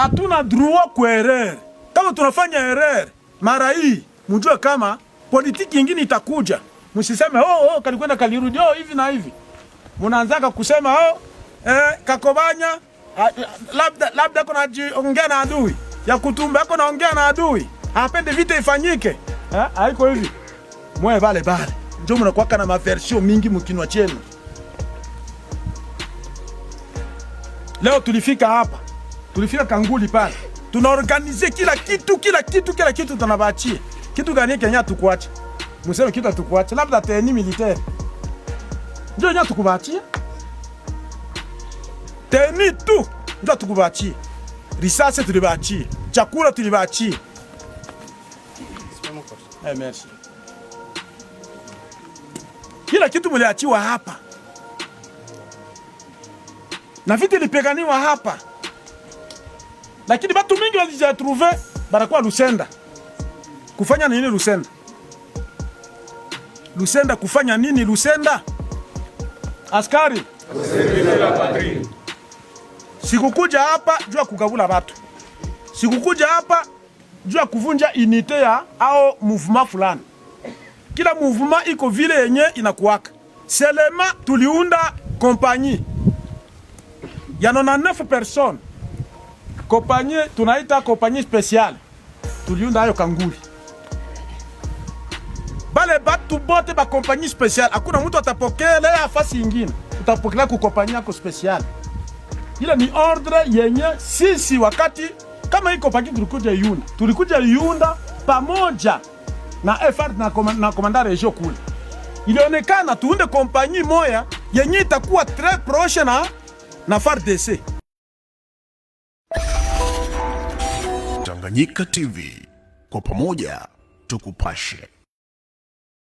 Hatuna droit kwa erreur. Kama tunafanya erreur mara hii, mjue kama politiki nyingine itakuja. Msiseme kalikwenda kalirudi hivi na hivi. Mnaanza kusema Kakobanya labda kuna ongea na adui. Ya Kutumba yako naongea na adui. Hapende vita ifanyike. Haiko hivi. Mwe bale. Ndio mnakuwa na maversion mingi mkinwa chenu. Leo tulifika hapa. Tulifika Kanguli pale. Tunaorganize kila kitu tunabachia. Kitu gani Kenya tukuacha? Mseme kitu tukuacha. Labda teni militaire. Ndio nya tukubachia. Teni tu ndio tukubachia. Risasi tulibachia. Chakula tulibachia. Merci. Kila kitu mliachiwa hapa. Na vita ilipiganiwa hapa. Lakini watu mingi walizitrouver barakuwa Lusenda. Kufanya nini Lusenda? Lusenda kufanya nini Lusenda? Askari. Sikukuja hapa jua kugabula watu. Sikukuja hapa jua kuvunja unité ya au mouvement fulani. Kila mouvement iko vile yenye inakuwaka. Selema tuliunda compagnie. Ya 99 personnes. Compagnie tunaita compagnie spéciale. Tuliunda hayo Kanguli. Bale batu bote ba compagnie spéciale. Hakuna mtu atapokea afasi nyingine. Utapokea ku compagnie yako spéciale. Ile ni ordre yenye sisi wakati kama hii compagnie tulikuja yunda pamoja na FR na komanda region kule. Ilionekana tuunde compagnie moya yenye itakuwa très proche na FARDC. Tanganyika TV, kwa pamoja tukupashe.